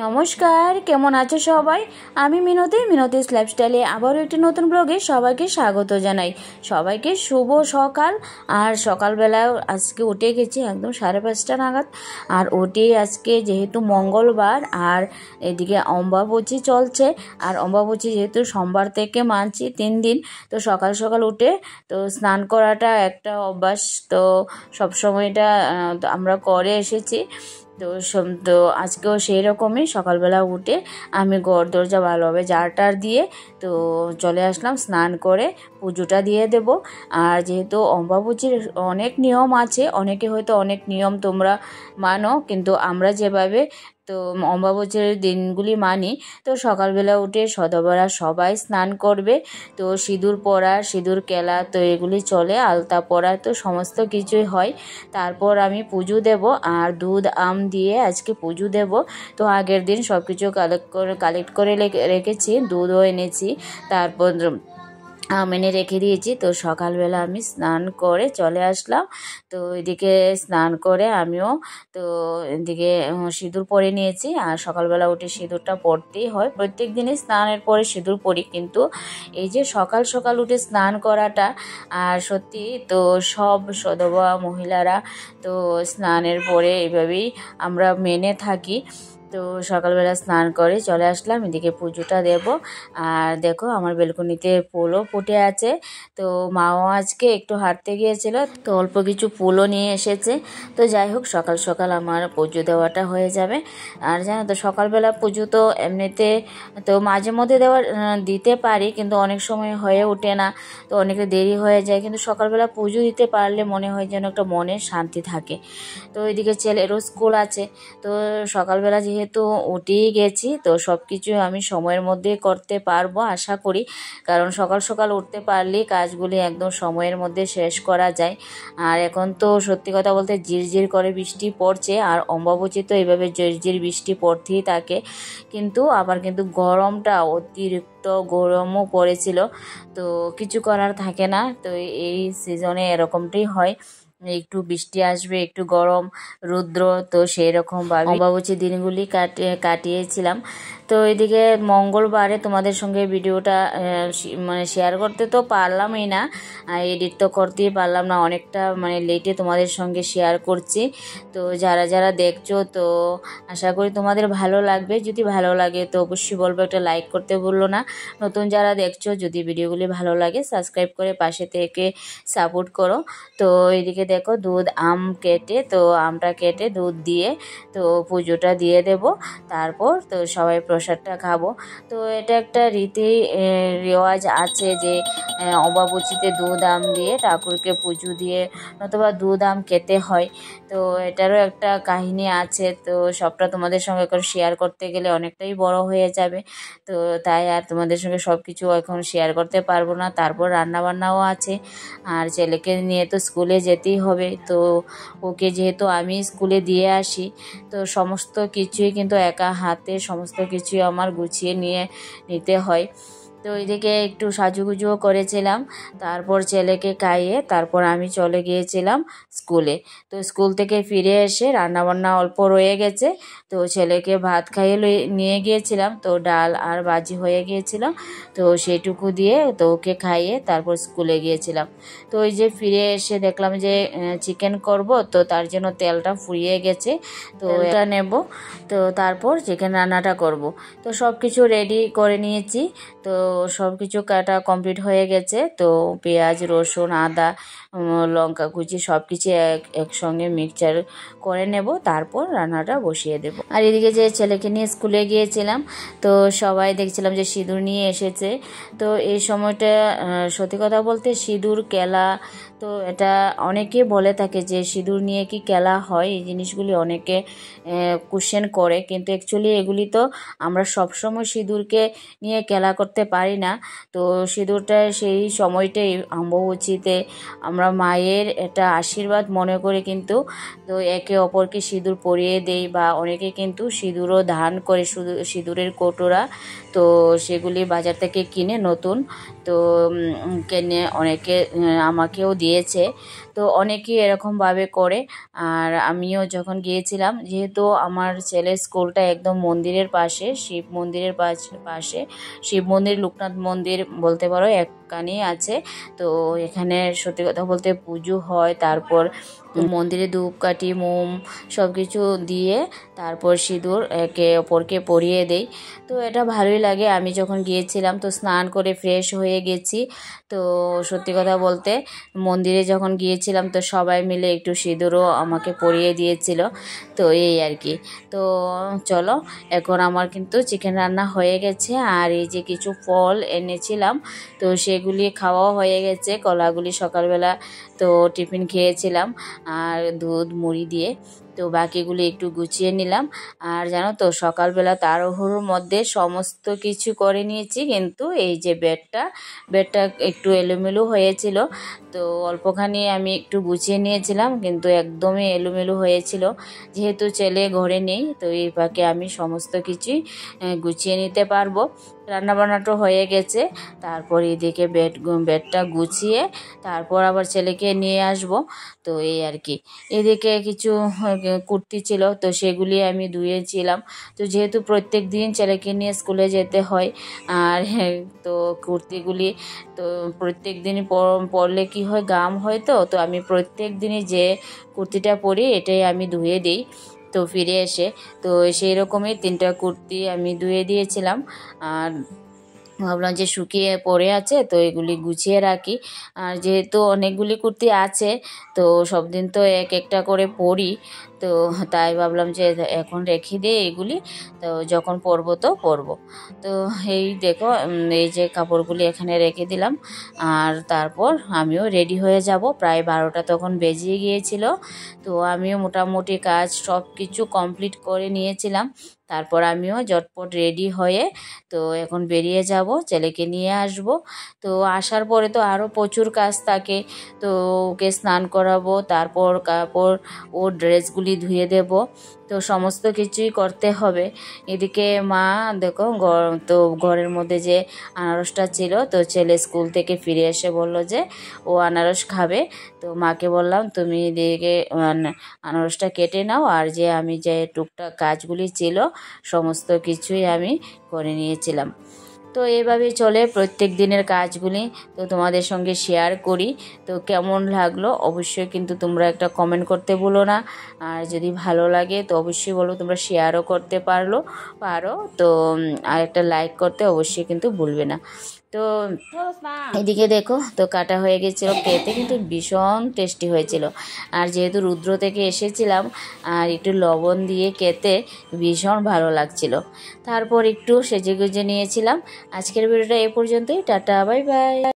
নমস্কার, কেমন আছো সবাই? আমি মিনতিস লাইফস্টাইলে আবারও একটি নতুন ব্লগে সবাইকে স্বাগত জানাই। সবাইকে শুভ সকাল। আর সকালবেলা আজকে উঠে গেছি একদম 5:30 নাগাদ। আর উঠে আজকে যেহেতু মঙ্গলবার আর এদিকে অম্বাবচী চলছে, আর অম্বাবচী যেহেতু সোমবার থেকে মানছি 3 দিন, তো সকাল সকাল উঠে তো স্নান করাটা একটা অভ্যাস, তো সবসময়টা আমরা করে এসেছি। তো আজকেও সেই রকমই সকালবেলা উঠে আমি ঘর দরজা ভালোভাবে ঝাড়টার দিয়ে তো চলে আসলাম, স্নান করে পুজোটা দিয়ে দেব। আর যেহেতু অম্বাবচীর অনেক নিয়ম আছে, অনেকে হয়তো অনেক নিয়ম তোমরা মানো, কিন্তু আমরা যেভাবে তো অম্বাবচীর দিনগুলি মানি, তো সকালবেলা উঠে সধবারা সবাই স্নান করবে, তো সিঁদুর পরা, সিঁদুর কেলা, তো এগুলি চলে, আলতা পরা, তো সমস্ত কিছুই হয়। তারপর আমি পুজো দেব আর দুধ আম দিয়ে আজকে পুজো দেব। তো আগের দিন সব কিছু কালেক্ট করে রেখেছি, দুধও এনেছি, তারপর এনে রেখে দিয়েছি। তো সকালবেলা আমি স্নান করে চলে আসলাম। তো এদিকে স্নান করে আমিও তো এদিকে সিঁদুর পরে নিয়েছি। আর সকালবেলা উঠে সিঁদুরটা পরতেই হয়, প্রত্যেক দিনই স্নানের পরে সিঁদুর পরি, কিন্তু এই যে সকাল সকাল উঠে স্নান করাটা, আর সত্যি তো সব সধবা মহিলারা তো স্নানের পরে এইভাবেই আমরা মেনে থাকি। তো সকালবেলা স্নান করে চলে আসলাম, এদিকে পুজোটা দেব। আর দেখো আমার বেলকনিতে ফুলও ফুটে আছে। তো মাও আজকে একটু হাঁটতে গিয়েছিল, তো অল্প কিছু ফুলও নিয়ে এসেছে। তো যাই হোক, সকাল সকাল আমার পুজো দেওয়াটা হয়ে যাবে। আর জানো তো সকালবেলা পুজো তো এমনিতে তো মাঝে মধ্যে দিতে পারি, কিন্তু অনেক সময় হয়ে ওঠে না, তো অনেকে দেরি হয়ে যায়। কিন্তু সকালবেলা পুজো দিতে পারলে মনে হয় যেন একটা মনের শান্তি থাকে। তো এদিকে ছেলেরও স্কুল আছে, তো সকালবেলা যেহেতু উঠেই গেছি, তো সব কিছু আমি সময়ের মধ্যে করতে পারবো আশা করি, কারণ সকাল সকাল উঠতে পারলেই কাজগুলি একদম সময়ের মধ্যে শেষ করা যায়। আর এখন তো সত্যি কথা বলতে ঝিরঝির করে বৃষ্টি পড়ছে, আর অম্বাবচী তো এইভাবে ঝিরঝির বৃষ্টি পড়তেই থাকে, কিন্তু আবার কিন্তু গরমটা অতিরিক্ত গরমও পড়েছিল, তো কিছু করার থাকে না। তো এই সিজনে এরকমটাই হয়, একটু বৃষ্টি আসবে, একটু গরম রৌদ্র, তো সেই রকমভাবে অম্বাবচী দিনগুলি কাটিয়েছিলাম। তো এদিকে মঙ্গলবারে তোমাদের সঙ্গে ভিডিওটা মানে শেয়ার করতে তো পারলামই না, এডিট তো করতেই পারলাম না, অনেকটা মানে লেটে তোমাদের সঙ্গে শেয়ার করছি। তো যারা যারা দেখছো, তো আশা করি তোমাদের ভালো লাগবে। যদি ভালো লাগে তো অবশ্যই বলবো একটা লাইক করতে ভুলো না। নতুন যারা দেখছো, যদি ভিডিওগুলি ভালো লাগে সাবস্ক্রাইব করে পাশে থেকে সাপোর্ট করো। তো এদিকে দেখো দুধ আম কেটে, তো আমটা কেটে দুধ দিয়ে তো পুজোটা দিয়ে দেব। তারপর তো সবাই প্রসাদটা খাবো। তো এটা একটা রীতি রেওয়াজ আছে যে অম্বাবচীতে দুধ আম দিয়ে ঠাকুরকে পুজো দিয়ে নতুবা দুধ আম খেতে হয়। তো এটারও একটা কাহিনী আছে, তো সবটা তোমাদের সঙ্গে এখন শেয়ার করতে গেলে অনেকটাই বড় হয়ে যাবে, তো তাই আর তোমাদের সঙ্গে সব কিছু এখন শেয়ার করতে পারবো না। তারপর রান্নাবান্নাও আছে, আর ছেলেকে নিয়ে তো স্কুলে যেতেই হবে, তো ওকে যেহেতু আমি স্কুলে দিয়ে আসি, তো সমস্ত কিছুই কিন্তু একা হাতে সমস্ত কিছুই আমার গুছিয়ে নিতে হয়। তো এইদিকে একটু সাজুগুজুও করেছিলাম, তারপর ছেলেকে খাইয়ে তারপর আমি চলে গিয়েছিলাম স্কুলে। তো স্কুল থেকে ফিরে এসে রান্নাবান্না অল্প রয়ে গেছে, তো ছেলেকে ভাত খাইয়ে নিয়ে গিয়েছিলাম, তো ডাল আর ভাজি হয়ে গিয়েছিল, তো সেইটুকু দিয়ে তো ওকে খাইয়ে তারপর স্কুলে গিয়েছিলাম। তো ওই যে ফিরে এসে দেখলাম যে চিকেন করব, তো তার জন্য তেলটা ফুরিয়ে গেছে, তো এটা নেব, তো তারপর চিকেন রান্নাটা করব। তো সব কিছু রেডি করে নিয়েছি, তো সব কিছু কাটা কমপ্লিট হয়ে গেছে। তো পেঁয়াজ, রসুন, আদা, লঙ্কা কুচি সব কিছু একসঙ্গে মিক্সচার করে নেব, তারপর রান্নাটা বসিয়ে দেব। আর এদিকে যে ছেলেকে নিয়ে স্কুলে গিয়েছিলাম, তো সবাই দেখছিলাম যে সিঁদুর নিয়ে এসেছে। তো এই সময়টা সত্যি কথা বলতে সিঁদুর কেলা, তো এটা অনেকে বলে থাকে যে সিঁদুর নিয়ে কি কেলা হয়, এই জিনিসগুলি অনেকে কোশ্চেন করে, কিন্তু অ্যাকচুয়ালি এগুলি তো আমরা সবসময় সিঁদুরকে নিয়ে কেলা করতে পারি না। তো সিঁদুরটা সেই সময়টাই অম্বাবচীতে আমরা মায়ের এটা আশীর্বাদ মনে করে কিন্তু তো একে অপরকে সিঁদুর পরিয়ে দেই, বা অনেকে কিন্তু সিঁদুরও দান করে, শুধু সিঁদুরের কৌটোরা, তো সেগুলি বাজার থেকে কিনে নতুন তো কিনে অনেকে আমাকেও দিয়েছে। তো অনেকেই এরকমভাবে করে। আর আমিও যখন গিয়েছিলাম, যেহেতু আমার ছেলের স্কুলটা একদম মন্দিরের পাশে, শিব মন্দিরের পাশে, শিব মন্দির লোকনাথ মন্দির বলতে পারো একখানেই আছে। তো এখানে সত্যি কথা বলতে পুজো হয়, তারপর মন্দিরে ধূপকাঠি মোম সব কিছু দিয়ে তারপর সিঁদুর একে অপরকে পরিয়ে দেই। তো এটা ভালোই লাগে। আমি যখন গিয়েছিলাম তো স্নান করে ফ্রেশ হয়ে গেছি। তো সত্যি কথা বলতে মন্দিরে যখন গিয়েছিলাম তো সবাই মিলে একটু সিঁদুরও আমাকে পরিয়ে দিয়েছিল। তো এই আর কি। তো চলো, এখন আমার কিন্তু চিকেন রান্না হয়ে গেছে। আর এই যে কিছু ফল এনেছিলাম তো সেগুলি খাওয়াও হয়ে গেছে। কলাগুলি সকালবেলা তো টিফিন খেয়েছিলাম আর দুধ মুড়ি দিয়ে। তো বাকিগুলি একটু গুছিয়ে নিলাম। আর জানো তো সকালবেলা তাড়াহুড়োর মধ্যে সমস্ত কিছু করে নিয়েছি, কিন্তু এই যে বেডটা একটু এলোমেলো হয়েছিল। তো অল্পখানি আমি একটু গুছিয়ে নিয়েছিলাম, কিন্তু একদমই এলোমেলো হয়েছিল। যেহেতু ছেলে ঘরে নেই তো এই ফাঁকে আমি সমস্ত কিছুই গুছিয়ে নিতে পারবো। রান্নাবান্নাটা হয়ে গেছে। তারপর এদিকে বেডটা গুছিয়ে তারপর আবার ছেলেকে নিয়ে আসব। তো এই আর কি। এদিকে কিছু কুর্তি ছিল তো সেগুলি আমি ধুয়েছিলাম। তো যেহেতু প্রত্যেক দিন ছেলেকে নিয়ে স্কুলে যেতে হয়, আর তো কুর্তিগুলি তো প্রত্যেক দিনই পরলে কি হয়, গাম হয়। তো আমি প্রত্যেক দিনই যে কুর্তিটা পরি এটাই আমি ধুয়ে দিই। তো ফিরে এসে তো সেই রকমই 3টা কুর্তি আমি ধুয়ে দিয়েছিলাম। আর ভাবলাম যে শুকিয়ে পড়ে আছে তো এগুলি গুছিয়ে রাখি। আর যেহেতু অনেকগুলি কুর্তি আছে তো সব দিন তো এক একটা করে পরি, তো তাই ভাবলাম যে এখন রেখে দিয়ে এগুলি তো যখন পরবো তো পরবো। তো এই দেখো এই যে কাপড়গুলি এখানে রেখে দিলাম। আর তারপর আমিও রেডি হয়ে যাব। প্রায় 12টা তখন বেজে গিয়েছিল। তো আমিও মোটামুটি কাজ সব কিছু কমপ্লিট করে নিয়েছিলাম। তারপর আমিও ঝটপট রেডি হয়ে তো এখন বেরিয়ে যাব, ছেলেকে নিয়ে আসব। তো আসার পরে তো আরও প্রচুর কাজ থাকে। তো ওকে স্নান করাবো, তারপর কাপড় ওর ড্রেসগুলি ধুয়ে দেব। তো সমস্ত কিছুই করতে হবে। এদিকে মা দেখো তো ঘরের মধ্যে যে আনারসটা ছিল তো ছেলে স্কুল থেকে ফিরে এসে বলল যে ও আনারস খাবে। তো মাকে বললাম তুমি এদিকে আনারসটা কেটে নাও, আর যে আমি যে টুকটাক কাজগুলি ছিল সমস্ত কিছুই আমি করে নিয়েছিলাম। তো এভাবেই চলে প্রত্যেক দিনের কাজগুলি। তো তোমাদের সঙ্গে শেয়ার করি। তো কেমন লাগলো অবশ্যই কিন্তু তোমরা একটা কমেন্ট করতে ভুলো না। আর যদি ভালো লাগে তো অবশ্যই বলো, তোমরা শেয়ারও করতে পারো। তো আর একটা লাইক করতে অবশ্যই কিন্তু ভুলবে না। তো এদিকে দেখো তো কাটা হয়ে গেছিল, খেতে কিন্তু ভীষণ টেস্টি হয়েছিল। আর যেহেতু রুদ্র থেকে এসেছিলাম আর একটু লবণ দিয়ে খেতে ভীষণ ভালো লাগছিল। তারপর একটু সেজে গুজে নিয়েছিলাম। আজকের ভিডিওটা এ পর্যন্তই। Tata, bye bye.